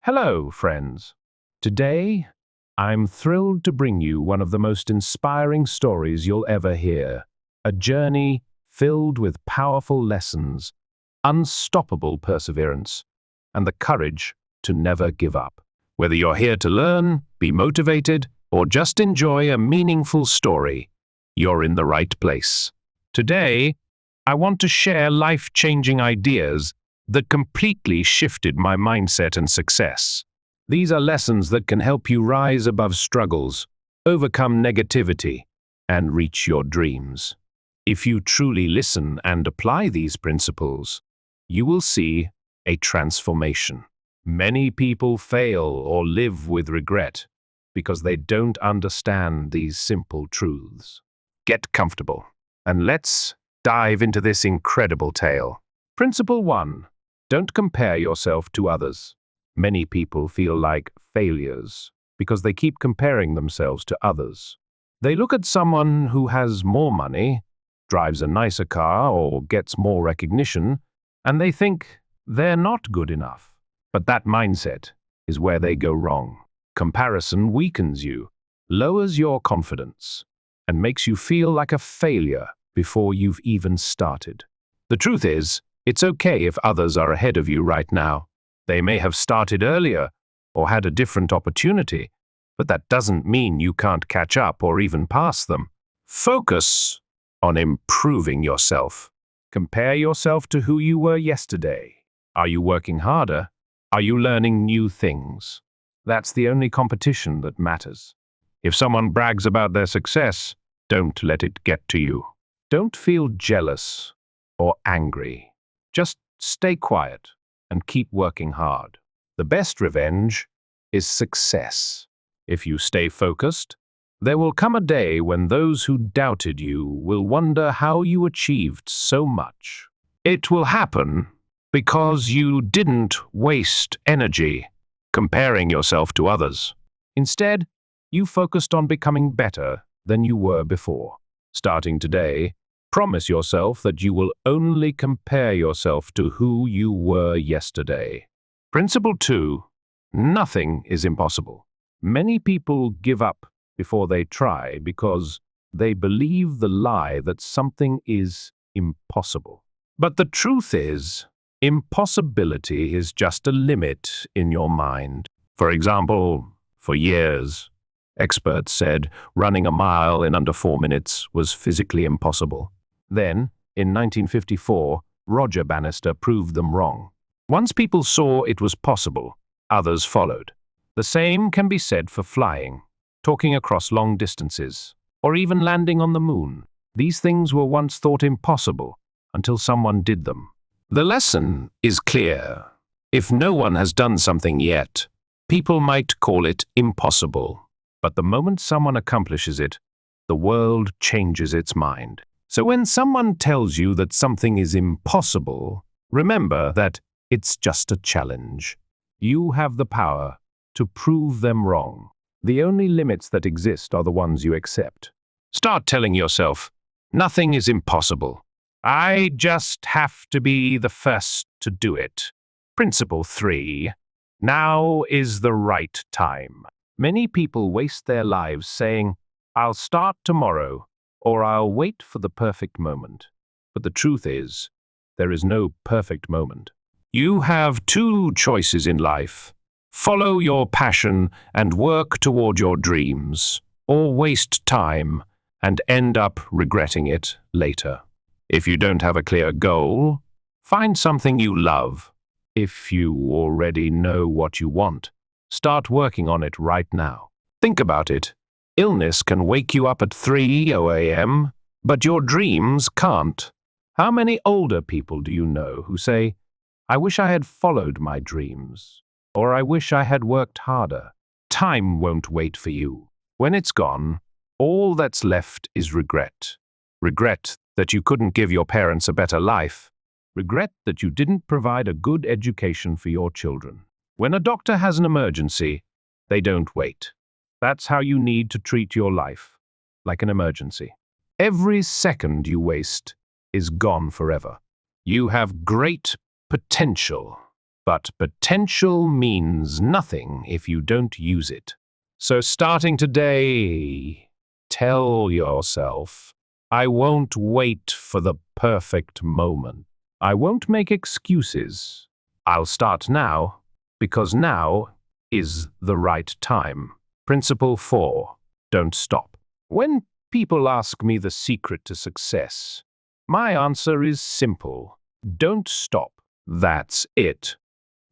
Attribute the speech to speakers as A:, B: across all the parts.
A: Hello, friends. Today, I'm thrilled to bring you one of the most inspiring stories you'll ever hear. A journey filled with powerful lessons, unstoppable perseverance, and the courage to never give up. Whether you're here to learn, be motivated, or just enjoy a meaningful story, you're in the right place. Today, I want to share life-changing ideas that completely shifted my mindset and success. These are lessons that can help you rise above struggles, overcome negativity, and reach your dreams. If you truly listen and apply these principles, you will see a transformation. Many people fail or live with regret because they don't understand these simple truths. Get comfortable, and let's dive into this incredible tale. Principle 1. Don't compare yourself to others. Many people feel like failures because they keep comparing themselves to others. They look at someone who has more money, drives a nicer car, or gets more recognition, and they think they're not good enough. But that mindset is where they go wrong. Comparison weakens you, lowers your confidence, and makes you feel like a failure before you've even started. The truth is, it's okay if others are ahead of you right now. They may have started earlier or had a different opportunity, but that doesn't mean you can't catch up or even pass them. Focus on improving yourself. Compare yourself to who you were yesterday. Are you working harder? Are you learning new things? That's the only competition that matters. If someone brags about their success, don't let it get to you. Don't feel jealous or angry. Just stay quiet and keep working hard. The best revenge is success. If you stay focused, there will come a day when those who doubted you will wonder how you achieved so much. It will happen because you didn't waste energy comparing yourself to others. Instead, you focused on becoming better than you were before. Starting today, promise yourself that you will only compare yourself to who you were yesterday. Principle 2. Nothing is impossible. Many people give up before they try because they believe the lie that something is impossible. But the truth is, impossibility is just a limit in your mind. For example, for years, experts said running a mile in under 4 minutes was physically impossible. Then, in 1954, Roger Bannister proved them wrong. Once people saw it was possible, others followed. The same can be said for flying, talking across long distances, or even landing on the moon. These things were once thought impossible until someone did them. The lesson is clear. If no one has done something yet, people might call it impossible. But the moment someone accomplishes it, the world changes its mind. So when someone tells you that something is impossible, remember that it's just a challenge. You have the power to prove them wrong. The only limits that exist are the ones you accept. Start telling yourself, nothing is impossible. I just have to be the first to do it. Principle 3. Now is the right time. Many people waste their lives saying, I'll start tomorrow, or I'll wait for the perfect moment. But the truth is, there is no perfect moment. You have two choices in life. Follow your passion and work toward your dreams, or waste time and end up regretting it later. If you don't have a clear goal, find something you love. If you already know what you want, start working on it right now. Think about it. Illness can wake you up at 3 a.m., but your dreams can't. How many older people do you know who say, I wish I had followed my dreams, or I wish I had worked harder? Time won't wait for you. When it's gone, all that's left is regret. Regret that you couldn't give your parents a better life. Regret that you didn't provide a good education for your children. When a doctor has an emergency, they don't wait. That's how you need to treat your life, like an emergency. Every second you waste is gone forever. You have great potential, But potential means nothing if you don't use it. So starting today, tell yourself, I won't wait for the perfect moment. I won't make excuses. I'll start now, because now is the right time. Principle 4. Don't stop. When people ask me the secret to success, my answer is simple. Don't stop. That's it.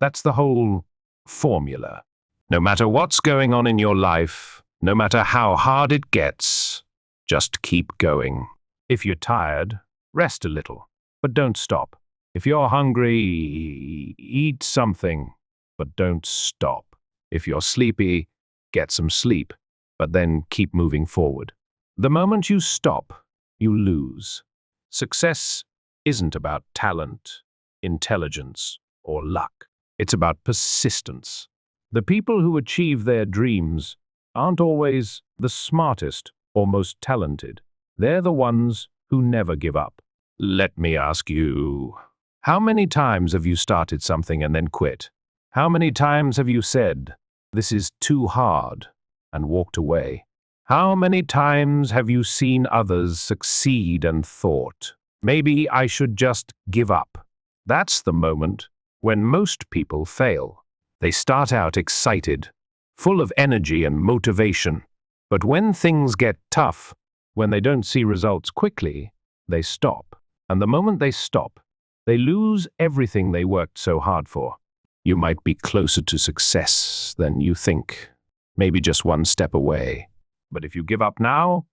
A: That's the whole formula. No matter what's going on in your life, no matter how hard it gets, just keep going. If you're tired, rest a little, but don't stop. If you're hungry, eat something, but don't stop. If you're sleepy, get some sleep, but then keep moving forward. The moment you stop, you lose. Success isn't about talent, intelligence, or luck. It's about persistence. The people who achieve their dreams aren't always the smartest or most talented. They're the ones who never give up. Let me ask you, how many times have you started something and then quit? How many times have you said, this is too hard, and walked away? How many times have you seen others succeed and thought, maybe I should just give up? That's the moment when most people fail. They start out excited, full of energy and motivation. But when things get tough, when they don't see results quickly, they stop. And the moment they stop, they lose everything they worked so hard for. You might be closer to success than you think, maybe just one step away. But if you give up now,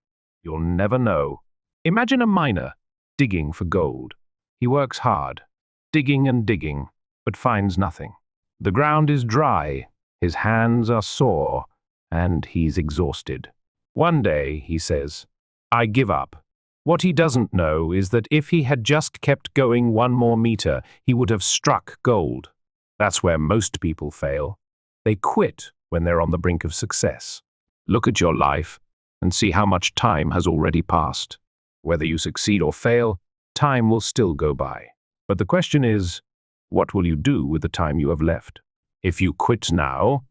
A: you'll never know. Imagine a miner digging for gold. He works hard, digging and digging, but finds nothing. The ground is dry, his hands are sore, and he's exhausted. One day, he says, I give up. What he doesn't know is that if he had just kept going 1 more meter, he would have struck gold. That's where most people fail. They quit when they're on the brink of success. Look at your life and see how much time has already passed. Whether you succeed or fail, time will still go by. But the question is, what will you do with the time you have left? If you quit now,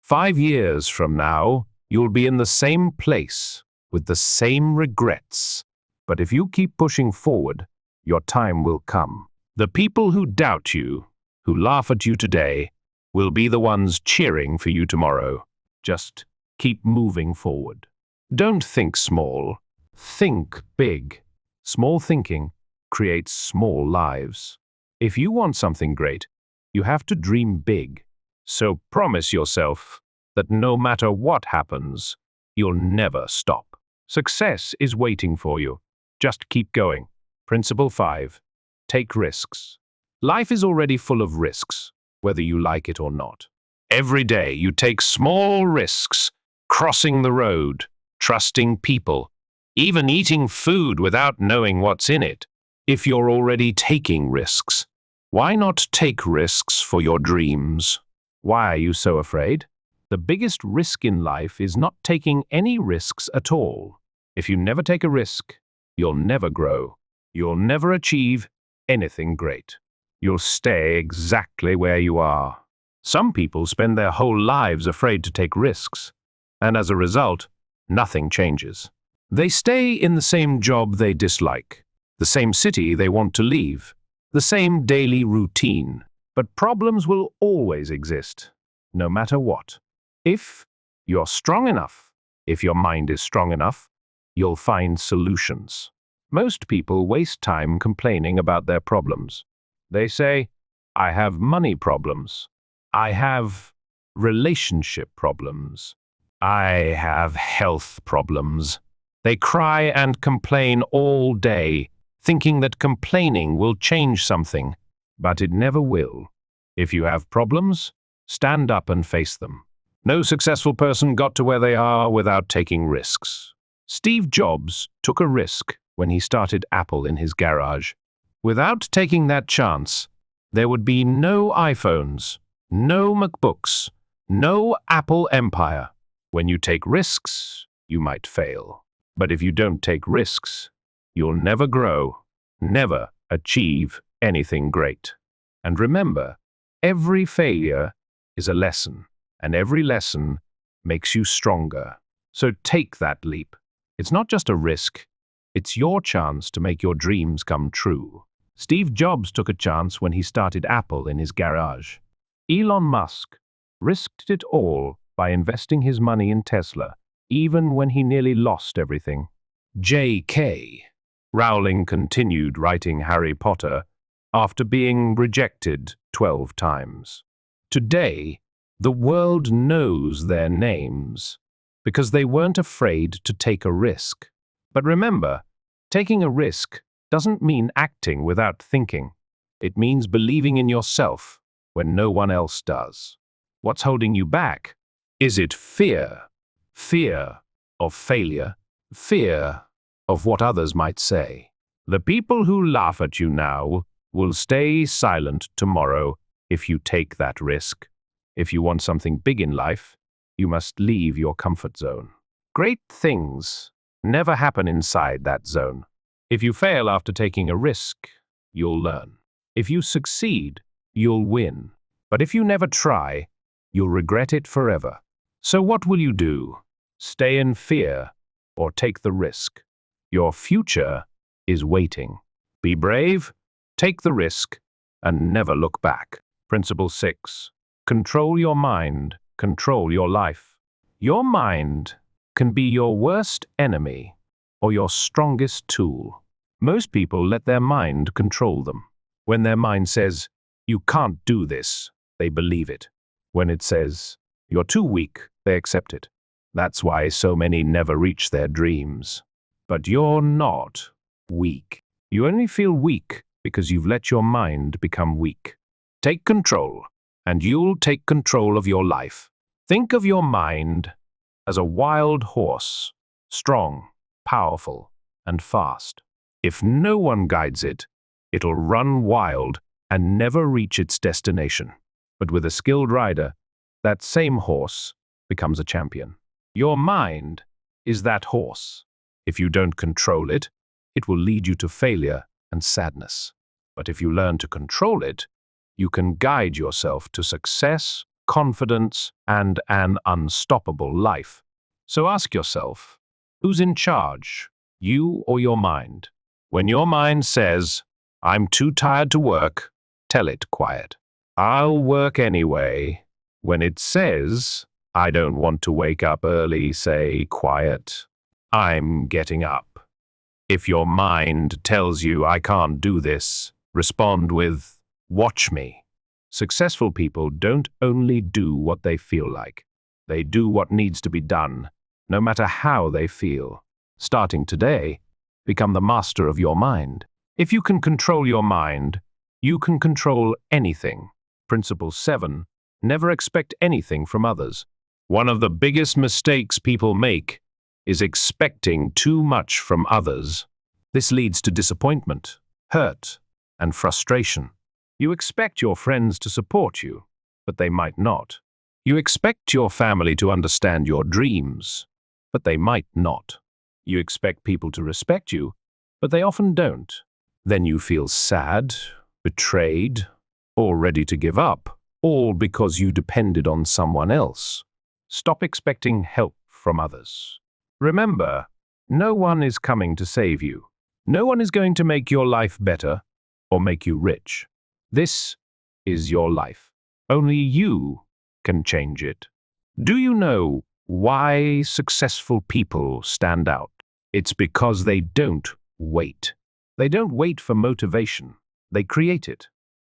A: 5 years from now, you'll be in the same place with the same regrets. But if you keep pushing forward, your time will come. The people who doubt you, who laugh at you today, will be the ones cheering for you tomorrow. Just keep moving forward. Don't think small. Think big. Small thinking creates small lives. If you want something great, you have to dream big. So promise yourself that no matter what happens, you'll never stop. Success is waiting for you. Just keep going. Principle 5. Take risks. Life is already full of risks, whether you like it or not. Every day you take small risks, crossing the road, trusting people, even eating food without knowing what's in it. If you're already taking risks, why not take risks for your dreams? Why are you so afraid? The biggest risk in life is not taking any risks at all. If you never take a risk, you'll never grow. You'll never achieve anything great. You'll stay exactly where you are. Some people spend their whole lives afraid to take risks, and as a result, nothing changes. They stay in the same job they dislike, the same city they want to leave, the same daily routine. But problems will always exist, no matter what. If you're strong enough, if your mind is strong enough, you'll find solutions. Most people waste time complaining about their problems. They say, I have money problems. I have relationship problems. I have health problems. They cry and complain all day, thinking that complaining will change something, but it never will. If you have problems, stand up and face them. No successful person got to where they are without taking risks. Steve Jobs took a risk when he started Apple in his garage. Without taking that chance, there would be no iPhones, no MacBooks, no Apple empire. When you take risks, you might fail. But if you don't take risks, you'll never grow, never achieve anything great. And remember, Every failure is a lesson, and every lesson makes you stronger. So take that leap. It's not just a risk, it's your chance to make your dreams come true. Steve Jobs took a chance when he started Apple in his garage. Elon Musk risked it all by investing his money in Tesla, even when he nearly lost everything. J.K. Rowling continued writing Harry Potter after being rejected 12 times. Today, the world knows their names because they weren't afraid to take a risk. But remember, taking a risk doesn't mean acting without thinking. It means believing in yourself when no one else does. What's holding you back? Is it fear? Fear of failure? Fear of what others might say? The people who laugh at you now will stay silent tomorrow if you take that risk. If you want something big in life, you must leave your comfort zone. Great things never happen inside that zone. If you fail after taking a risk, you'll learn. If you succeed, you'll win. But if you never try, you'll regret it forever. So what will you do? Stay in fear or take the risk? Your future is waiting. Be brave, take the risk, and never look back. Principle 6. Control your mind, control your life. Your mind can be your worst enemy or your strongest tool. Most people let their mind control them. When their mind says, "You can't do this," they believe it. When it says, "You're too weak," they accept it. That's why so many never reach their dreams. But you're not weak. You only feel weak because you've let your mind become weak. Take control, and you'll take control of your life. Think of your mind as a wild horse, strong, powerful, and fast. If no one guides it, it'll run wild and never reach its destination. But with a skilled rider, that same horse becomes a champion. Your mind is that horse. If you don't control it, it will lead you to failure and sadness. But if you learn to control it, you can guide yourself to success, confidence, and an unstoppable life. So ask yourself, who's in charge, you or your mind? When your mind says, "I'm too tired to work," tell it quiet, "I'll work anyway." When it says, "I don't want to wake up early," say quiet, "I'm getting up." If your mind tells you, "I can't do this," respond with, "Watch me." Successful people don't only do what they feel like. They do what needs to be done, no matter how they feel. Starting today, become the master of your mind. If you can control your mind, you can control anything. Principle 7. Never expect anything from others. One of the biggest mistakes people make is expecting too much from others. This leads to disappointment, hurt, and frustration. You expect your friends to support you, but they might not. You expect your family to understand your dreams, but they might not. You expect people to respect you, but they often don't. Then you feel sad, betrayed, or ready to give up, all because you depended on someone else. Stop expecting help from others. Remember, no one is coming to save you. No one is going to make your life better or make you rich. This is your life. Only you can change it. Do you know why successful people stand out? It's because they don't wait. They don't wait for motivation. They create it.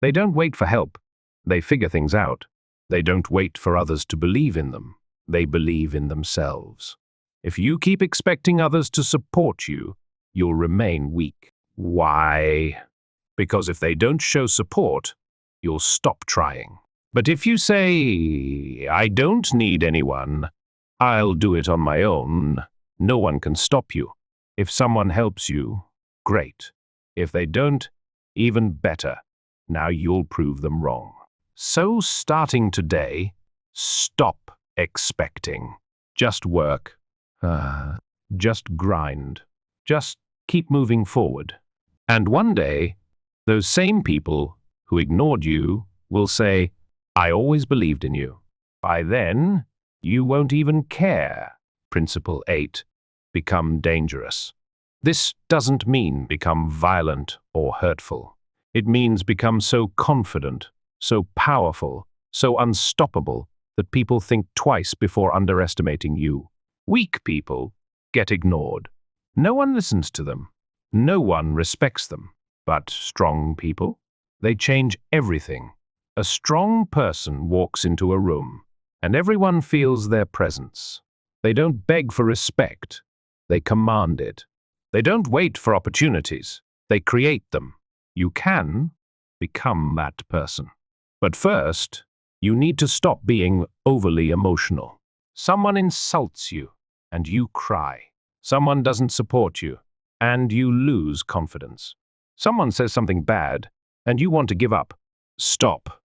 A: They don't wait for help. They figure things out. They don't wait for others to believe in them. They believe in themselves. If you keep expecting others to support you, you'll remain weak. Why? Because if they don't show support, you'll stop trying. But if you say, "I don't need anyone, I'll do it on my own," no one can stop you. If someone helps you, great. If they don't, even better. Now you'll prove them wrong. So starting today, stop expecting. Just work. Just grind. Just keep moving forward. And one day, those same people who ignored you will say, I always believed in you. By then, you won't even care. Principle 8. Become dangerous. This doesn't mean become violent or hurtful. It means become so confident, so powerful, so unstoppable that people think twice before underestimating you. Weak people get ignored. No one listens to them. No one respects them. But strong people, they change everything. A strong person walks into a room, and everyone feels their presence. They don't beg for respect. They command it. They don't wait for opportunities. They create them. You can become that person. But first, you need to stop being overly emotional. Someone insults you, and you cry. Someone doesn't support you, and you lose confidence. Someone says something bad, and you want to give up. Stop.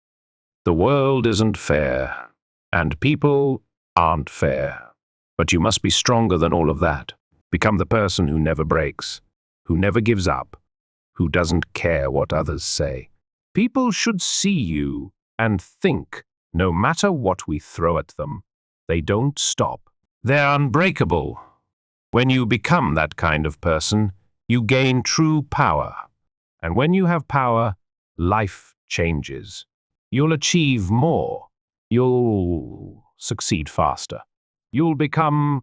A: The world isn't fair, and people aren't fair. But you must be stronger than all of that. Become the person who never breaks, who never gives up, who doesn't care what others say. People should see you and think, no matter what we throw at them, they don't stop. They're unbreakable. When you become that kind of person, you gain true power. And when you have power, life changes. You'll achieve more. You'll succeed faster. You'll become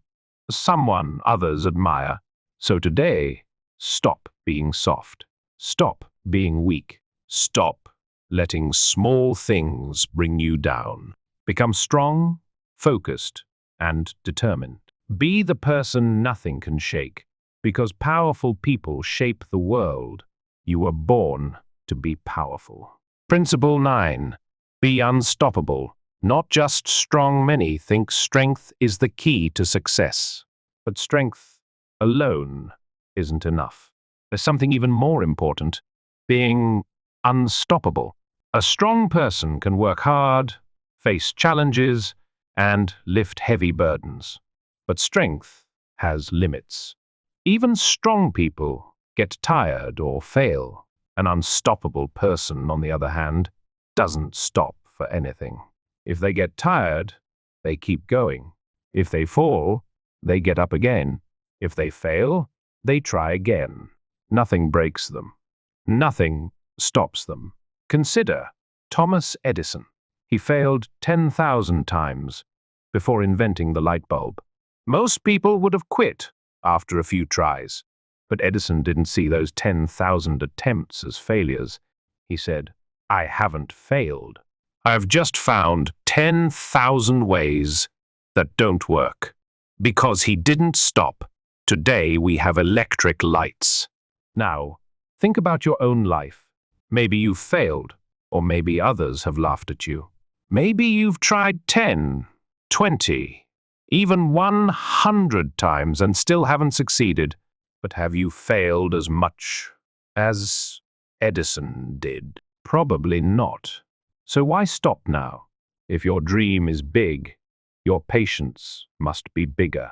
A: someone others admire. So today, stop being soft. Stop being weak. Stop letting small things bring you down. Become strong, focused, and determined. Be the person nothing can shake, because powerful people shape the world. You were born to be powerful. Principle 9. Be unstoppable. Not just strong. Many think strength is the key to success. But strength alone isn't enough. There's something even more important: being unstoppable. A strong person can work hard, face challenges, and lift heavy burdens. But strength has limits. Even strong people get tired or fail. An unstoppable person, on the other hand, doesn't stop for anything. If they get tired, they keep going. If they fall, they get up again. If they fail, they try again. Nothing breaks them. Nothing stops them. Consider Thomas Edison. He failed 10,000 times before inventing the light bulb. Most people would have quit after a few tries, but Edison didn't see those 10,000 attempts as failures. He said, "I haven't failed. I've just found 10,000 ways that don't work." Because he didn't stop, today we have electric lights. Now, think about your own life. Maybe you've failed, or maybe others have laughed at you. Maybe you've tried 10, 20, even 100 times and still haven't succeeded. But have you failed as much as Edison did? Probably not. So why stop now? If your dream is big, your patience must be bigger.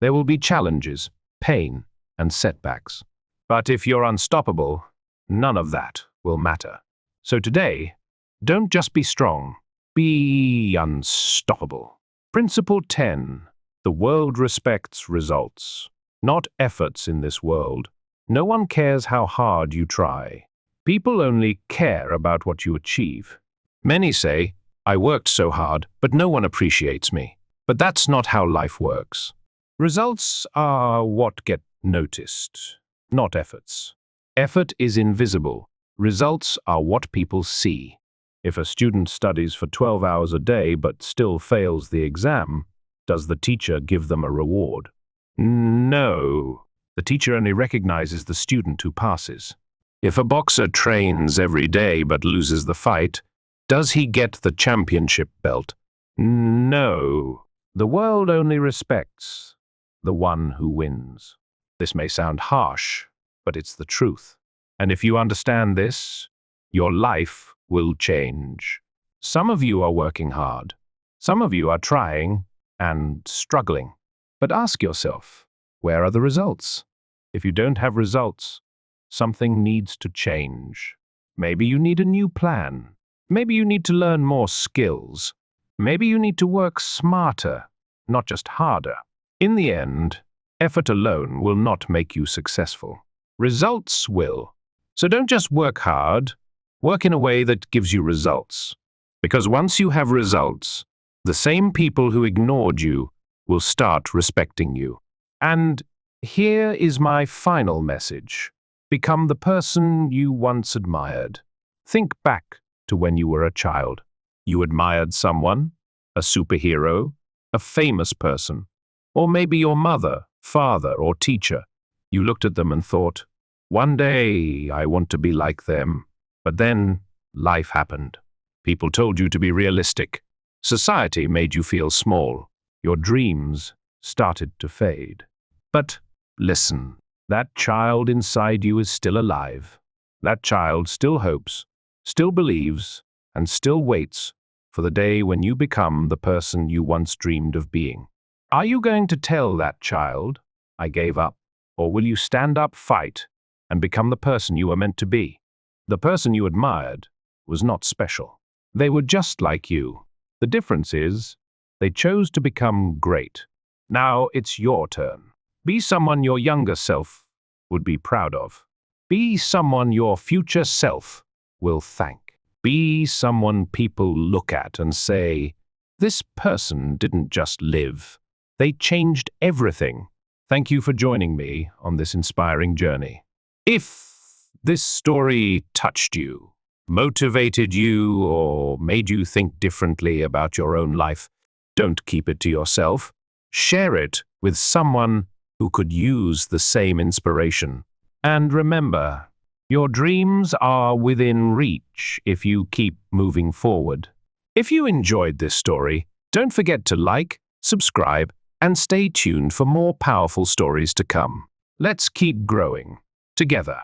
A: There will be challenges, pain, and setbacks. But if you're unstoppable, none of that will matter. So today, don't just be strong, be unstoppable. Principle 10. The world respects results, not efforts in this world. No one cares how hard you try. People only care about what you achieve. Many say, "I worked so hard, but no one appreciates me." But that's not how life works. Results are what get noticed, not efforts. Effort is invisible. Results are what people see. If a student studies for 12 hours a day but still fails the exam, does the teacher give them a reward? No. The teacher only recognizes the student who passes. If a boxer trains every day but loses the fight, does he get the championship belt? No. The world only respects the one who wins. This may sound harsh, but it's the truth. And if you understand this, your life will change. Some of you are working hard. Some of you are trying and struggling. But ask yourself, where are the results? If you don't have results, something needs to change. Maybe you need a new plan, Maybe you need to learn more skills. Maybe you need to work smarter, not just harder. In the end, effort alone will not make you successful. Results will. So don't just work hard, work in a way that gives you results. Because once you have results, the same people who ignored you will start respecting you. And here is my final message. Become the person you once admired. Think back to when you were a child. You admired someone, a superhero, a famous person, or maybe your mother, father, or teacher. You looked at them and thought, one day I want to be like them. But then life happened. People told you to be realistic. Society made you feel small. Your dreams started to fade. But listen, that child inside you is still alive. That child still hopes, still believes, and still waits for the day when you become the person you once dreamed of being. Are you going to tell that child, I gave up? Or will you stand up, fight, and become the person you were meant to be? The person you admired was not special. They were just like you. The difference is, they chose to become great. Now it's your turn. Be someone your younger self would be proud of. Be someone your future self will thank. Be someone people look at and say, this person didn't just live. They changed everything. Thank you for joining me on this inspiring journey. If this story touched you, motivated you, or made you think differently about your own life, don't keep it to yourself. Share it with someone who could use the same inspiration. And remember, your dreams are within reach if you keep moving forward. If you enjoyed this story, don't forget to like, subscribe, and stay tuned for more powerful stories to come. Let's keep growing together.